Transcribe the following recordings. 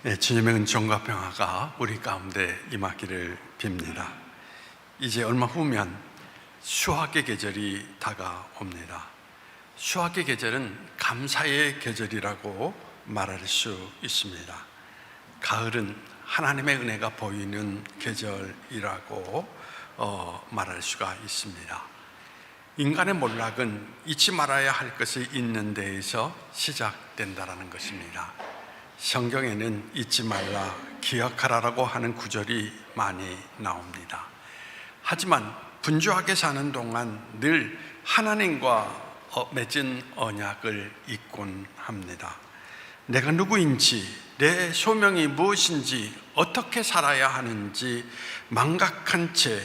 주님의 은총과 평화가 우리 가운데 임하기를 빕니다. 이제 얼마 후면 수학의 계절이 다가옵니다. 수학의 계절은 감사의 계절이라고 말할 수 있습니다. 가을은 하나님의 은혜가 보이는 계절이라고 말할 수가 있습니다. 인간의 몰락은 잊지 말아야 할 것이 있는 데에서 시작된다는 것입니다. 성경에는 잊지 말라, 기억하라라고 하는 구절이 많이 나옵니다. 하지만 분주하게 사는 동안 늘 하나님과 맺은 언약을 잊곤 합니다. 내가 누구인지, 내 소명이 무엇인지, 어떻게 살아야 하는지 망각한 채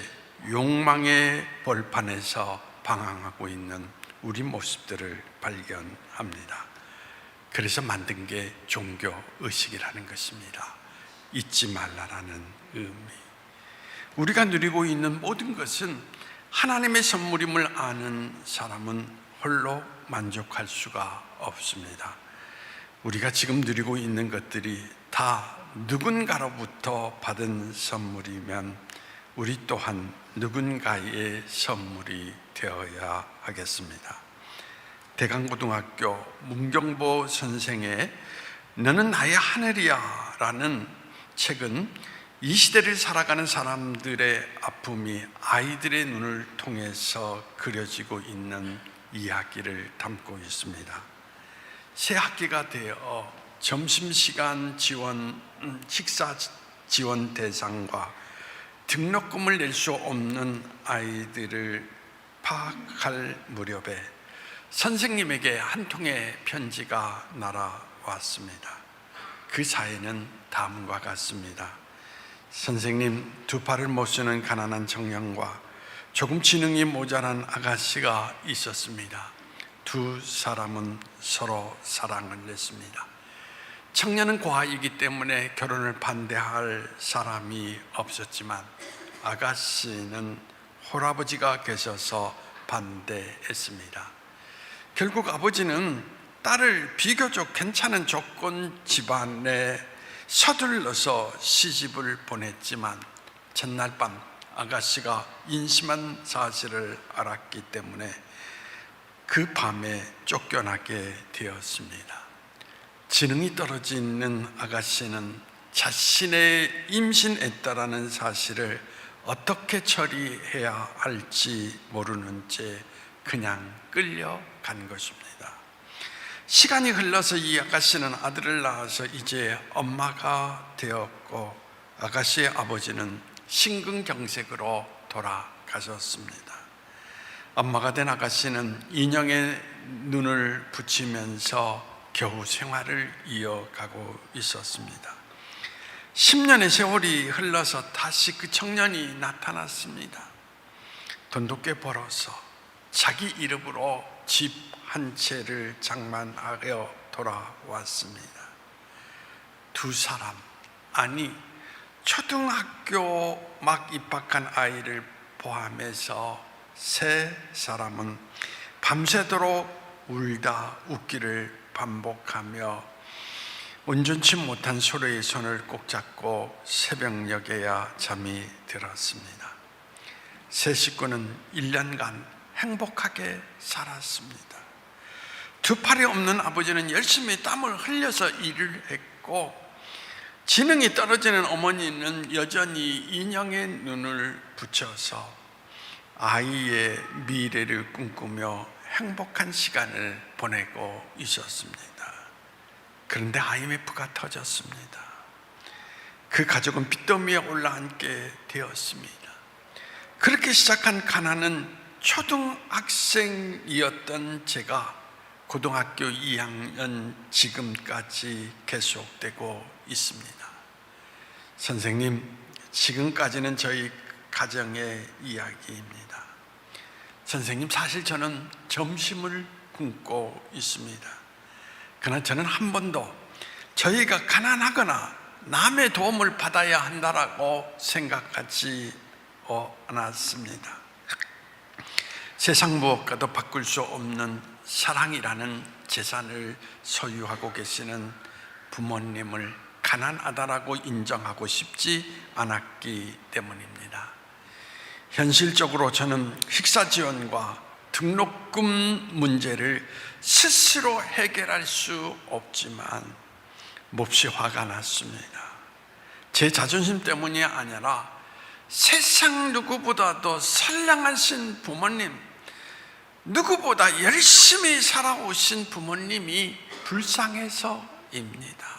욕망의 벌판에서 방황하고 있는 우리 모습들을 발견합니다. 그래서 만든 게 종교의식이라는 것입니다. 잊지 말라라는 의미. 우리가 누리고 있는 모든 것은 하나님의 선물임을 아는 사람은 홀로 만족할 수가 없습니다. 우리가 지금 누리고 있는 것들이 다 누군가로부터 받은 선물이면 우리 또한 누군가의 선물이 되어야 하겠습니다. 대강고등학교 문경보 선생의 너는 나의 하늘이야 라는 책은 이 시대를 살아가는 사람들의 아픔이 아이들의 눈을 통해서 그려지고 있는 이야기를 담고 있습니다. 새 학기가 되어 점심시간 지원, 식사 지원 대상과 등록금을 낼 수 없는 아이들을 파악할 무렵에 선생님에게 한 통의 편지가 날아왔습니다. 그 사연은 다음과 같습니다. 선생님, 두 팔을 못 쓰는 가난한 청년과 조금 지능이 모자란 아가씨가 있었습니다. 두 사람은 서로 사랑을 냈습니다. 청년은 과이기 때문에 결혼을 반대할 사람이 없었지만 아가씨는 홀아버지가 계셔서 반대했습니다. 결국 아버지는 딸을 비교적 괜찮은 조건 집안에 서둘러서 시집을 보냈지만 전날 밤 아가씨가 인심한 사실을 알았기 때문에 그 밤에 쫓겨나게 되었습니다. 지능이 떨어지는 아가씨는 자신의 임신했다라는 사실을 어떻게 처리해야 할지 모르는 채 그냥 끌려간 것입니다. 시간이 흘러서 이 아가씨는 아들을 낳아서 이제 엄마가 되었고 아가씨의 아버지는 심근경색으로 돌아가셨습니다. 엄마가 된 아가씨는 인형에 눈을 붙이면서 겨우 생활을 이어가고 있었습니다. 10년의 세월이 흘러서 다시 그 청년이 나타났습니다. 돈도 꽤 벌어서 자기 이름으로 집 한 채를 장만하여 돌아왔습니다. 두 사람, 아니 초등학교 막 입학한 아이를 포함해서 세 사람은 밤새도록 울다 웃기를 반복하며 온전치 못한 서로의 손을 꼭 잡고 새벽녘에야 잠이 들었습니다. 세 식구는 1년간 행복하게 살았습니다. 두 팔이 없는 아버지는 열심히 땀을 흘려서 일을 했고 지능이 떨어지는 어머니는 여전히 인형의 눈을 붙여서 아이의 미래를 꿈꾸며 행복한 시간을 보내고 있었습니다. 그런데 IMF가 터졌습니다. 그 가족은 빚더미에 올라앉게 되었습니다. 그렇게 시작한 가난은 초등학생이었던 제가 고등학교 2학년 지금까지 계속되고 있습니다. 선생님, 지금까지는 저희 가정의 이야기입니다. 선생님, 사실 저는 점심을 굶고 있습니다. 그러나 저는 한 번도 저희가 가난하거나 남의 도움을 받아야 한다라고 생각하지 않았습니다. 세상 무엇과도 바꿀 수 없는 사랑이라는 재산을 소유하고 계시는 부모님을 가난하다라고 인정하고 싶지 않았기 때문입니다. 현실적으로 저는 식사 지원과 등록금 문제를 스스로 해결할 수 없지만 몹시 화가 났습니다. 제 자존심 때문이 아니라 세상 누구보다도 선량하신 부모님, 누구보다 열심히 살아오신 부모님이 불쌍해서입니다.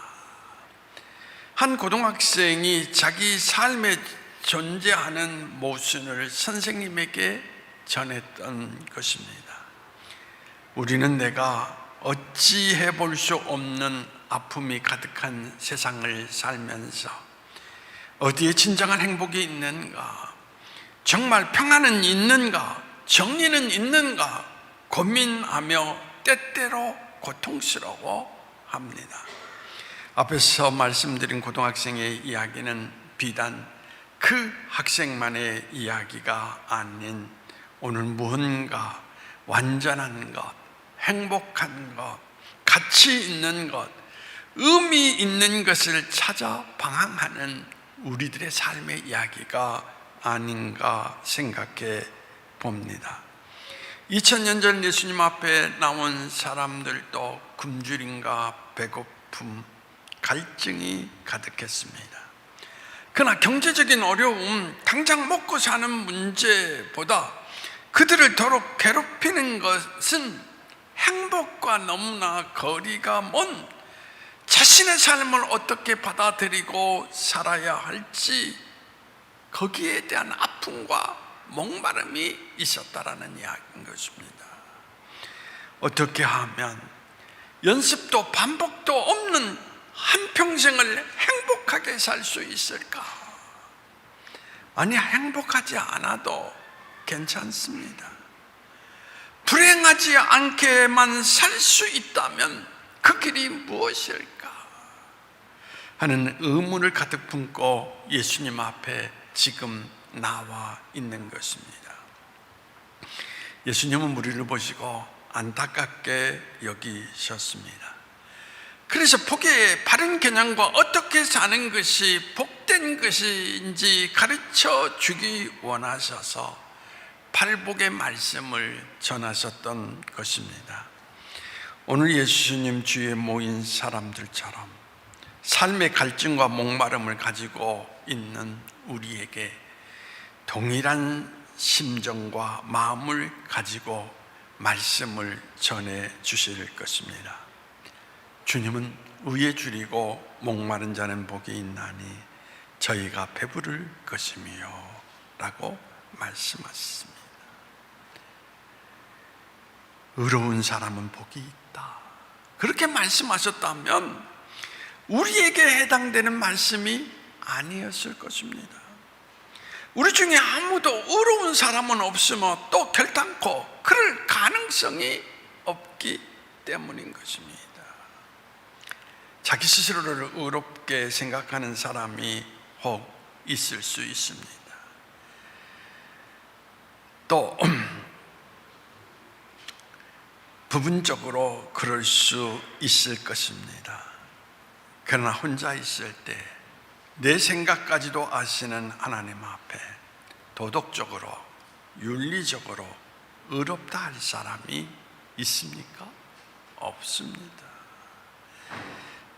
한 고등학생이 자기 삶에 존재하는 모순을 선생님에게 전했던 것입니다. 우리는 내가 어찌해 볼 수 없는 아픔이 가득한 세상을 살면서 어디에 진정한 행복이 있는가, 정말 평안은 있는가, 정의는 있는가 고민하며 때때로 고통스러워합니다. 앞에서 말씀드린 고등학생의 이야기는 비단 그 학생만의 이야기가 아닌 오늘 무언가 완전한 것, 행복한 것, 가치 있는 것, 의미 있는 것을 찾아 방황하는 우리들의 삶의 이야기가 아닌가 생각해 봅니다. 2000년 전 예수님 앞에 나온 사람들도 굶주림과 배고픔, 갈증이 가득했습니다. 그러나 경제적인 어려움, 당장 먹고 사는 문제보다 그들을 더욱 괴롭히는 것은 행복과 너무나 거리가 먼 자신의 삶을 어떻게 받아들이고 살아야 할지, 거기에 대한 아픔과 목마름이 있었다라는 이야기인 것입니다. 어떻게 하면 연습도 반복도 없는 한평생을 행복하게 살 수 있을까? 아니, 행복하지 않아도 괜찮습니다. 불행하지 않게만 살 수 있다면 그 길이 무엇일까? 하는 의문을 가득 품고 예수님 앞에 지금 나와 있는 것입니다. 예수님은 우리를 보시고 안타깝게 여기셨습니다. 그래서 복의 바른 개념과 어떻게 사는 것이 복된 것인지 가르쳐 주기 원하셔서 팔복의 말씀을 전하셨던 것입니다. 오늘 예수님 주위에 모인 사람들처럼 삶의 갈증과 목마름을 가지고 있는 우리에게 동일한 심정과 마음을 가지고 말씀을 전해 주실 것입니다. 주님은 의에 줄이고 목마른 자는 복이 있나니 저희가 배부를 것이며 라고 말씀하셨습니다. 의로운 사람은 복이 있다, 그렇게 말씀하셨다면 우리에게 해당되는 말씀이 아니었을 것입니다. 우리 중에 아무도 의로운 사람은 없으며 또 결단코 그럴 가능성이 없기 때문인 것입니다. 자기 스스로를 의롭게 생각하는 사람이 혹 있을 수 있습니다. 또 부분적으로 그럴 수 있을 것입니다. 그러나 혼자 있을 때 내 생각까지도 아시는 하나님 앞에 도덕적으로, 윤리적으로 의롭다 할 사람이 있습니까? 없습니다.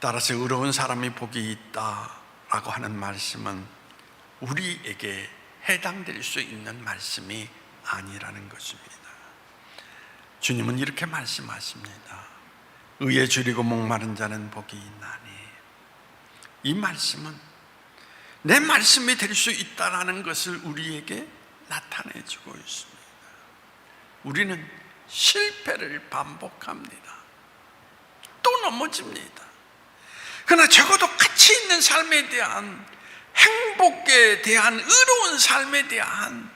따라서 의로운 사람이 복이 있다라고 하는 말씀은 우리에게 해당될 수 있는 말씀이 아니라는 것입니다. 주님은 이렇게 말씀하십니다. 의에 줄이고 목마른 자는 복이 있나니. 이 말씀은 내 말씀이 될 수 있다는 것을 우리에게 나타내주고 있습니다. 우리는 실패를 반복합니다. 또 넘어집니다. 그러나 적어도 가치 있는 삶에 대한, 행복에 대한, 의로운 삶에 대한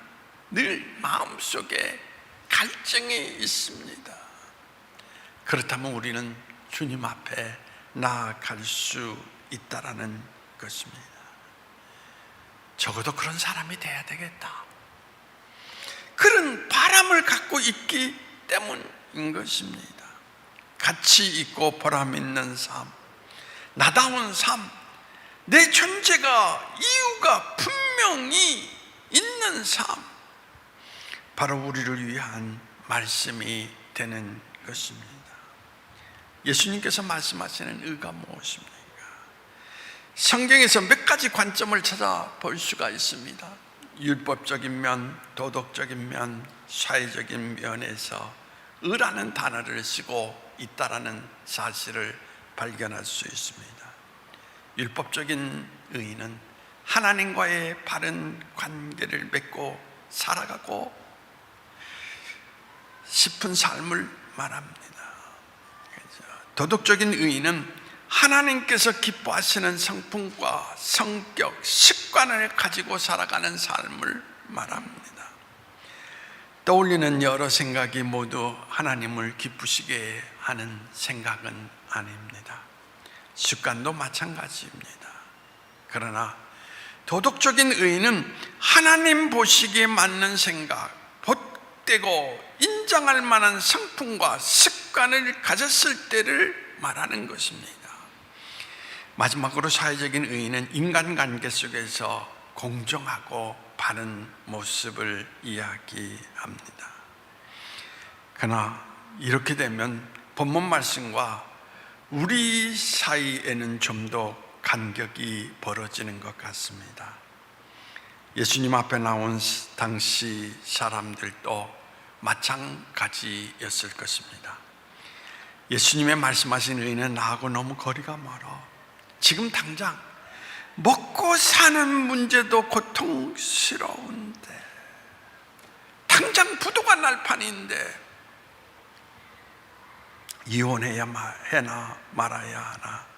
늘 마음속에 갈증이 있습니다. 그렇다면 우리는 주님 앞에 나아갈 수 있다라는 것입니다. 적어도 그런 사람이 돼야 되겠다, 그런 바람을 갖고 있기 때문인 것입니다. 가치 있고 보람 있는 삶, 나다운 삶, 내 존재가 이유가 분명히 있는 삶, 바로 우리를 위한 말씀이 되는 것입니다. 예수님께서 말씀하시는 의가 무엇입니까? 성경에서 몇 가지 관점을 찾아볼 수가 있습니다. 율법적인 면, 도덕적인 면, 사회적인 면에서 의라는 단어를 쓰고 있다라는 사실을 발견할 수 있습니다. 율법적인 의는 하나님과의 바른 관계를 맺고 살아가고 싶은 삶을 말합니다. 도덕적인 의는 하나님께서 기뻐하시는 성품과 성격, 습관을 가지고 살아가는 삶을 말합니다. 떠올리는 여러 생각이 모두 하나님을 기쁘시게 하는 생각은 아닙니다. 습관도 마찬가지입니다. 그러나 도덕적인 의는 하나님 보시기에 맞는 생각, 복되고 인정할 만한 성품과 습관을 가졌을 때를 말하는 것입니다. 마지막으로 사회적인 의는 인간관계 속에서 공정하고 바른 모습을 이야기합니다. 그러나 이렇게 되면 본문 말씀과 우리 사이에는 좀 더 간격이 벌어지는 것 같습니다. 예수님 앞에 나온 당시 사람들도 마찬가지였을 것입니다. 예수님의 말씀하신 의는 나하고 너무 거리가 멀어. 지금 당장 먹고 사는 문제도 고통스러운데, 당장 부도가 날 판인데 이혼해야 해나 말아야 하나,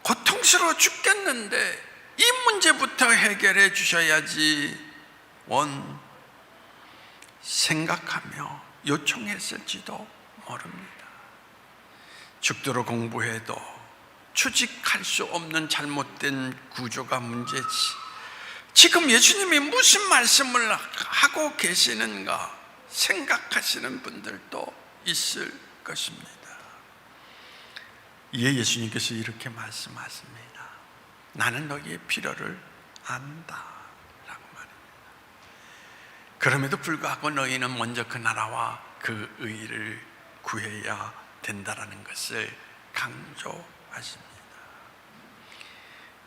고통스러워 죽겠는데 이 문제부터 해결해 주셔야지 원 생각하며 요청했을지도 모릅니다. 죽도록 공부해도 추직할 수 없는 잘못된 구조가 문제지, 지금 예수님이 무슨 말씀을 하고 계시는가 생각하시는 분들도 있을 것입니다. 이에 예수님께서 이렇게 말씀하십니다. 나는 너희의 필요를 안다 라고 말합니다. 그럼에도 불구하고 너희는 먼저 그 나라와 그 의를 구해야 된다라는 것을 강조하십니다.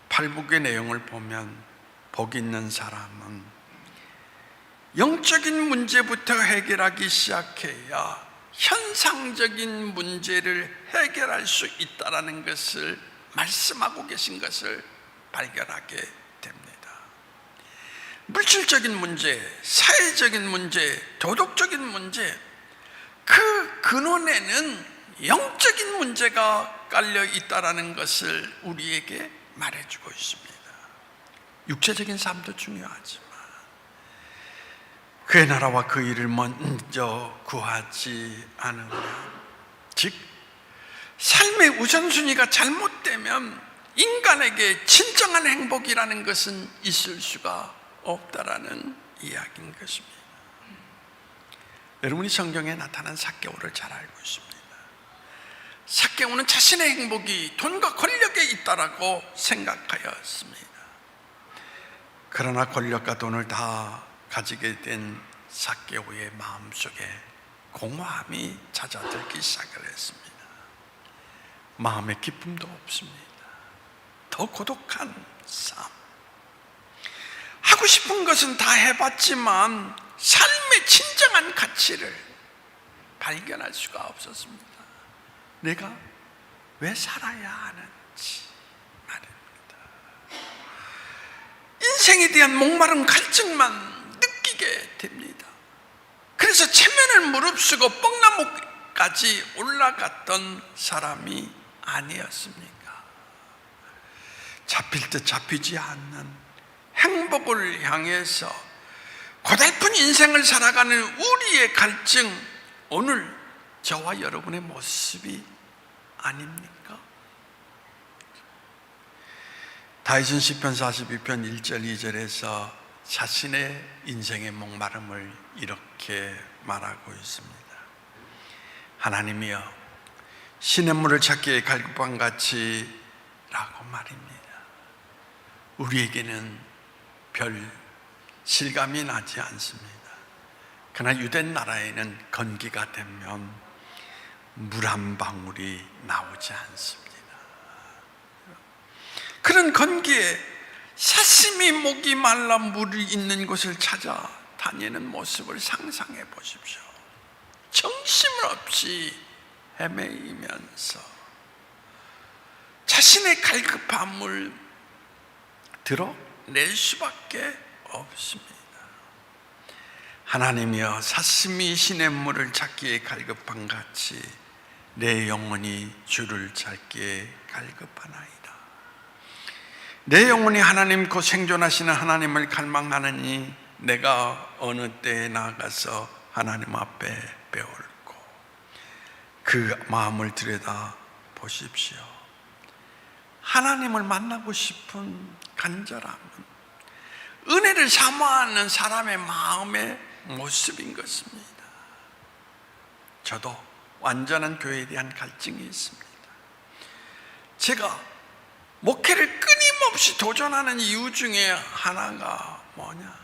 팔복의 내용을 보면 복 있는 사람은 영적인 문제부터 해결하기 시작해야 현상적인 문제를 해결할 수 있다는 것을 말씀하고 계신 것을 발견하게 됩니다. 물질적인 문제, 사회적인 문제, 도덕적인 문제, 그 근원에는 영적인 문제가 깔려 있다는 것을 우리에게 말해주고 있습니다. 육체적인 삶도 중요하지만 그의 나라와 그 일을 먼저 구하지 않으면, 즉 삶의 우선순위가 잘못되면 인간에게 진정한 행복이라는 것은 있을 수가 없다라는 이야기인 것입니다. 여러분이 성경에 나타난 삭개오를 잘 알고 있습니다. 삭개오는 자신의 행복이 돈과 권력에 있다라고 생각하였습니다. 그러나 권력과 돈을 다 가지게 된 삭개오의 마음속에 공허함이 잦아들기 시작을 했습니다. 마음에 기쁨도 없습니다. 더 고독한 삶, 하고 싶은 것은 다 해봤지만 삶의 진정한 가치를 발견할 수가 없었습니다. 내가 왜 살아야 하는지 말입니다. 인생에 대한 목마른 갈증만 느끼게 됩니다. 그래서 체면을 무릅쓰고 뽕나무까지 올라갔던 사람이 아니었습니까? 잡힐 듯 잡히지 않는 행복을 향해서 고달픈 인생을 살아가는 우리의 갈증, 오늘 저와 여러분의 모습이 아닙니까? 다윗은 시편 42편 1절 2절에서 자신의 인생의 목마름을 이렇게 말하고 있습니다. 하나님이여, 시냇물을 찾기에 갈급함같이 라고 말입니다. 우리에게는 별 실감이 나지 않습니다. 그러나 유대 나라에는 건기가 되면 물 한 방울이 나오지 않습니다. 그런 건기에 사슴이 목이 말라 물이 있는 곳을 찾아 다니는 모습을 상상해 보십시오. 정신없이 헤매이면서 자신의 갈급함을 드러낼 수밖에 없습니다. 하나님이여, 사슴이 시냇물을 찾기에 갈급한 같이 내 영혼이 주를 찾기에 갈급하나이다. 내 영혼이 하나님 곧 생존하시는 하나님을 갈망하느니 내가 어느 때에 나가서 하나님 앞에 배울고. 그 마음을 들여다 보십시오. 하나님을 만나고 싶은 간절함은 은혜를 사모하는 사람의 마음의 모습인 것입니다. 저도 완전한 교회에 대한 갈증이 있습니다. 제가 목회를 끊임없이 도전하는 이유 중에 하나가 뭐냐?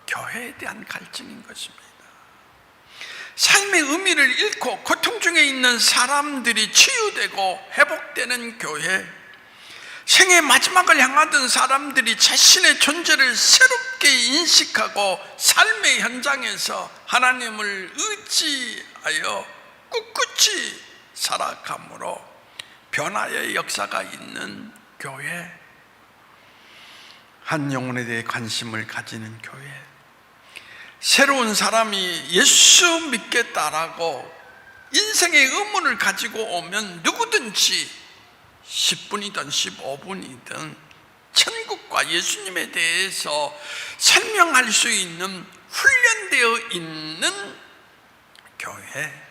교회에 대한 갈증인 것입니다. 삶의 의미를 잃고 고통 중에 있는 사람들이 치유되고 회복되는 교회, 생의 마지막을 향하던 사람들이 자신의 존재를 새롭게 인식하고 삶의 현장에서 하나님을 의지하여 꿋꿋이 살아감으로 변화의 역사가 있는 교회, 한 영혼에 대해 관심을 가지는 교회, 새로운 사람이 예수 믿겠다라고 인생의 의문을 가지고 오면 누구든지 10분이든 15분이든 천국과 예수님에 대해서 설명할 수 있는 훈련되어 있는 교회,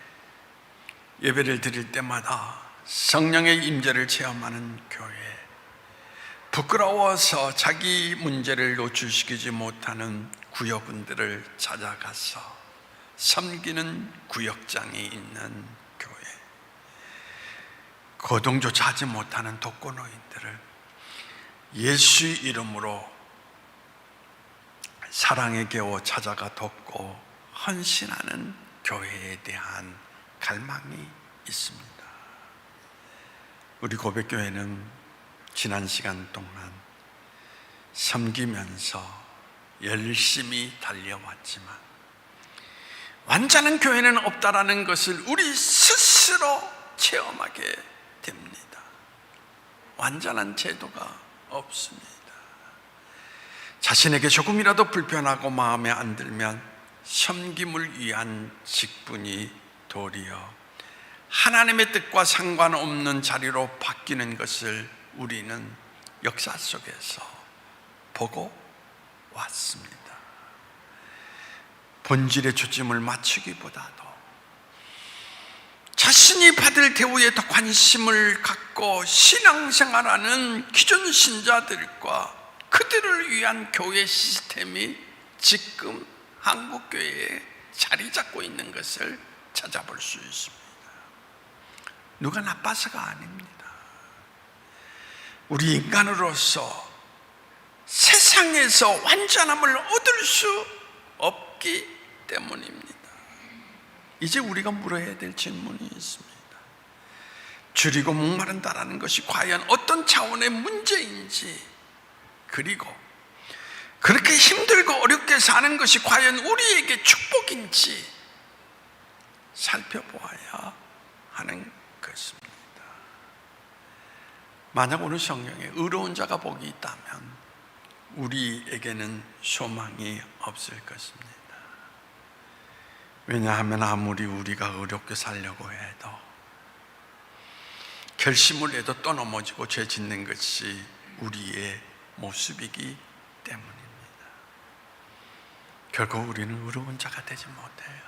예배를 드릴 때마다 성령의 임재를 체험하는 교회, 부끄러워서 자기 문제를 노출시키지 못하는 구역원들을 찾아가서 섬기는 구역장이 있는 교회, 거동조차 하지 못하는 독거노인들을 예수 이름으로 사랑의 개워 찾아가 돕고 헌신하는 교회에 대한 갈망이 있습니다. 우리 고백교회는 지난 시간 동안 섬기면서 열심히 달려왔지만 완전한 교회는 없다라는 것을 우리 스스로 체험하게 됩니다. 완전한 제도가 없습니다. 자신에게 조금이라도 불편하고 마음에 안 들면 섬김을 위한 직분이 도리어 하나님의 뜻과 상관없는 자리로 바뀌는 것을 우리는 역사 속에서 보고 왔습니다. 본질의 초점을 맞추기보다도 자신이 받을 대우에 더 관심을 갖고 신앙생활하는 기존 신자들과 그들을 위한 교회 시스템이 지금 한국교회에 자리 잡고 있는 것을 찾아볼 수 있습니다. 누가 나빠서가 아닙니다. 우리 인간으로서 세상에서 완전함을 얻을 수 없기 때문입니다. 이제 우리가 물어야 될 질문이 있습니다. 줄이고 목마른다라는 것이 과연 어떤 차원의 문제인지, 그리고 그렇게 힘들고 어렵게 사는 것이 과연 우리에게 축복인지 살펴보아야 하는 것입니다. 만약 오늘 성경에 의로운 자가 복이 있다면 우리에게는 소망이 없을 것입니다. 왜냐하면 아무리 우리가 의롭게 살려고 해도 결심을 해도 또 넘어지고 죄 짓는 것이 우리의 모습이기 때문입니다. 결국 우리는 의로운 자가 되지 못해요.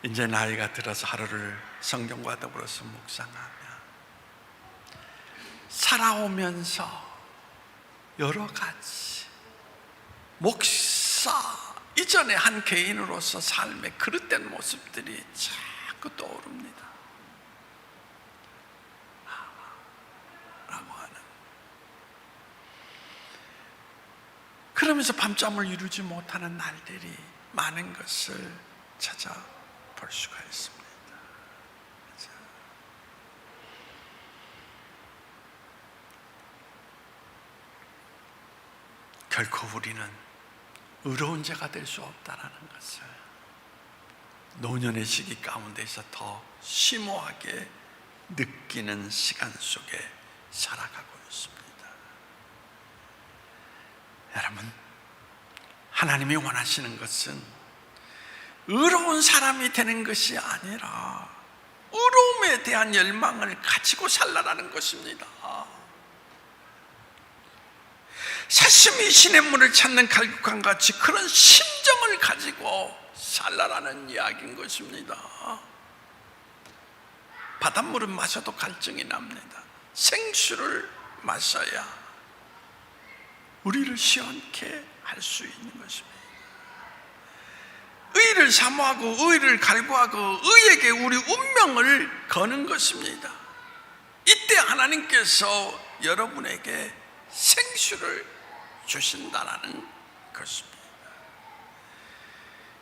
이제 나이가 들어서 하루를 성경과 더불어서 묵상하면 살아오면서 여러 가지 목사 이전에 한 개인으로서 삶의 그릇된 모습들이 자꾸 떠오릅니다. 라고 하는 그러면서 밤잠을 이루지 못하는 날들이 많은 것을 찾아볼 수가 있습니다. 결코 우리는 의로운 자가 될 수 없다는 것을 노년의 시기 가운데서 더 심오하게 느끼는 시간 속에 살아가고 있습니다. 여러분, 하나님이 원하시는 것은 의로운 사람이 되는 것이 아니라 의로움에 대한 열망을 가지고 살라라는 것입니다. 사슴이 시냇물을 찾는 갈급함 같이 그런 심정을 가지고 살라라는 이야기인 것입니다. 바닷물은 마셔도 갈증이 납니다. 생수를 마셔야 우리를 시원케 할 수 있는 것입니다. 의를 사모하고 의를 갈구하고 의에게 우리 운명을 거는 것입니다. 이때 하나님께서 여러분에게 생수를 주신다라는 것입니다.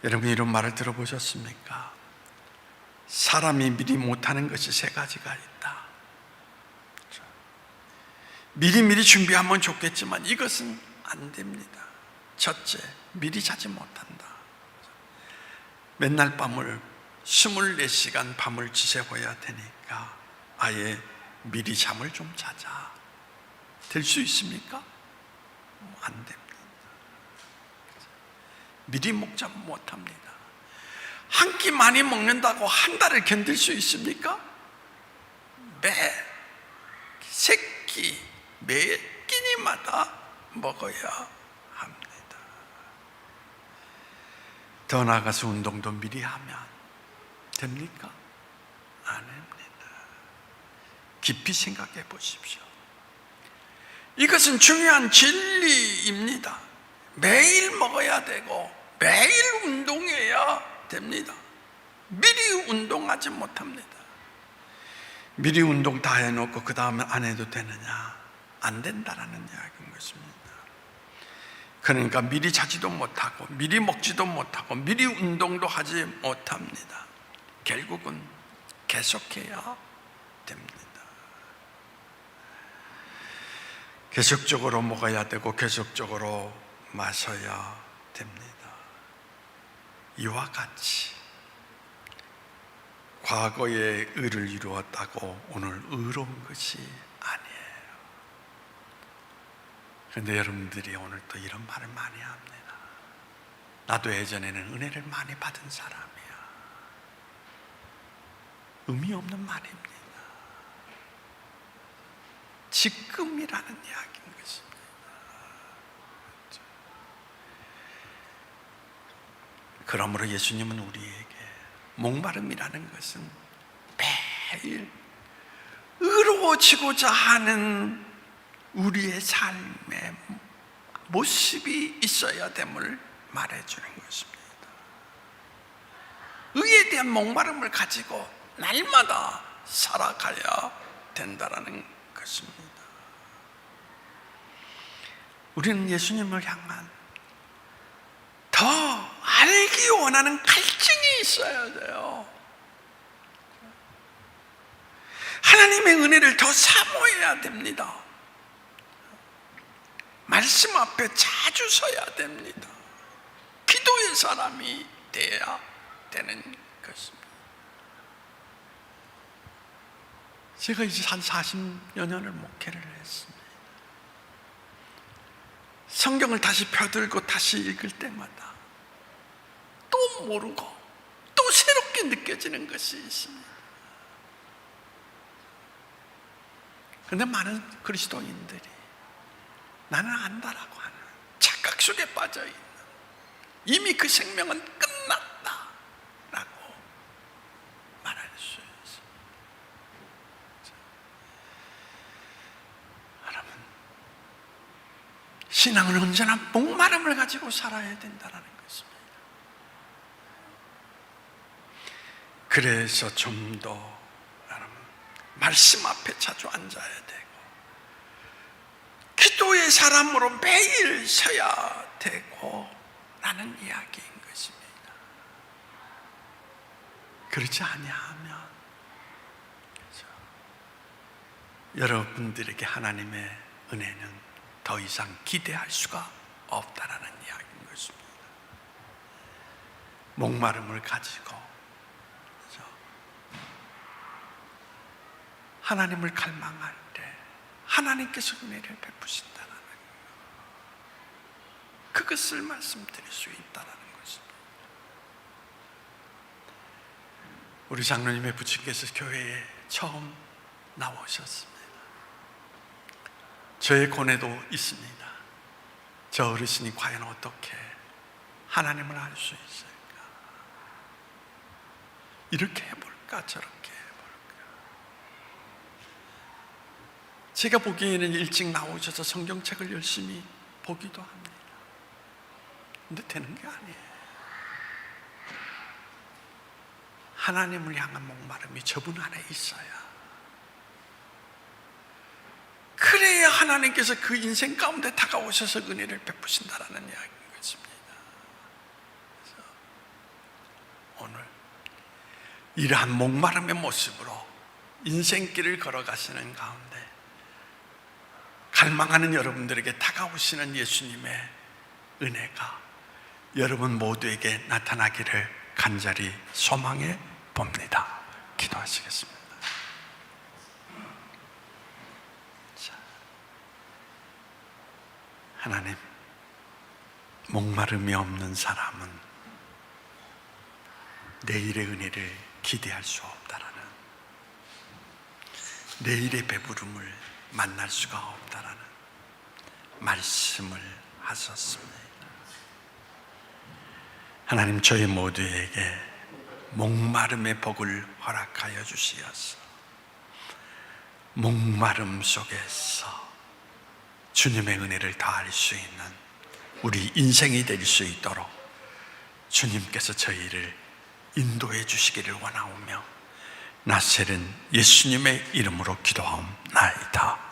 여러분, 이런 말을 들어보셨습니까? 사람이 미리 못하는 것이 세 가지가 있다. 미리 준비하면 좋겠지만 이것은 안 됩니다. 첫째, 미리 자지 못한다. 맨날 밤을 24시간 밤을 지새워야 되니까 아예 미리 잠을 좀 자자. 될 수 있습니까? 안 됩니다. 미리 먹자 못합니다. 한 끼 많이 먹는다고 한 달을 견딜 수 있습니까? 매 끼니마다 먹어야 합니다. 더 나아가서 운동도 미리 하면 됩니까? 안 됩니다. 깊이 생각해 보십시오. 이것은 중요한 진리입니다. 매일 먹어야 되고 매일 운동해야 됩니다. 미리 운동하지 못합니다. 미리 운동 다 해놓고 그 다음에 안 해도 되느냐? 안 된다라는 이야기인 것입니다. 그러니까 미리 자지도 못하고 미리 먹지도 못하고 미리 운동도 하지 못합니다. 결국은 계속해야 됩니다. 계속적으로 먹어야 되고 계속적으로 마셔야 됩니다. 이와 같이 과거에 의를 이루었다고 오늘 의로운 것이 아니에요. 그런데 여러분들이 오늘 또 이런 말을 많이 합니다. 나도 예전에는 은혜를 많이 받은 사람이야. 의미 없는 말입니다. 지금이라는 이야기인 것입니다. 그러므로 예수님은 우리에게 목마름이라는 것은 매일 의로워지고자 하는 우리의 삶의 모습이 있어야 됨을 말해주는 것입니다. 의에 대한 목마름을 가지고 날마다 살아가야 된다라는 것입니다. 우리는 예수님을 향한 더 알기 원하는 갈증이 있어야 돼요. 하나님의 은혜를 더 사모해야 됩니다. 말씀 앞에 자주 서야 됩니다. 기도의 사람이 되어야 되는 것입니다. 제가 이제 한 40여 년을 목회를 했습니다. 성경을 다시 펴들고 다시 읽을 때마다 또 모르고 또 새롭게 느껴지는 것이 있습니다. 그런데 많은 그리스도인들이 나는 안다라고 하는 착각 속에 빠져있는, 이미 그 생명은 끝났다라고 말할 수 있습니다. 여러분, 신앙은 언제나 목마름을 가지고 살아야 된다는 것입니다. 그래서 좀 더 여러분 말씀 앞에 자주 앉아야 되고 기도의 사람으로 매일 서야 되고 라는 이야기인 것입니다. 그렇지 아니하면 그렇죠? 여러분들에게 하나님의 은혜는 더 이상 기대할 수가 없다라는 이야기인 것입니다. 목마름을 가지고 그렇죠? 하나님을 갈망할 때 하나님께서 은혜를 베푸신다는 그것을 말씀드릴 수 있다는 것입니다. 우리 장로님의 부친께서 교회에 처음 나오셨습니다. 저의 고뇌도 있습니다. 저 어르신이 과연 어떻게 하나님을 알 수 있을까? 이렇게 해볼까 저렇게 해볼까? 제가 보기에는 일찍 나오셔서 성경책을 열심히 보기도 합니다. 근데 되는 게 아니에요. 하나님을 향한 목마름이 저분 안에 있어야, 그래야 하나님께서 그 인생 가운데 다가오셔서 은혜를 베푸신다라는 이야기인 것입니다. 그래서 오늘 이러한 목마름의 모습으로 인생길을 걸어가시는 가운데 갈망하는 여러분들에게 다가오시는 예수님의 은혜가 여러분 모두에게 나타나기를 간절히 소망해 봅니다. 기도하시겠습니다. 자, 하나님, 목마름이 없는 사람은 내일의 은혜를 기대할 수 없다라는, 내일의 배부름을 만날 수가 없다라는 말씀을 하셨습니다. 하나님, 저희 모두에게 목마름의 복을 허락하여 주시어서 목마름 속에서 주님의 은혜를 다할 수 있는 우리 인생이 될 수 있도록 주님께서 저희를 인도해 주시기를 원하오며 나세른 예수님의 이름으로 기도하옵나이다.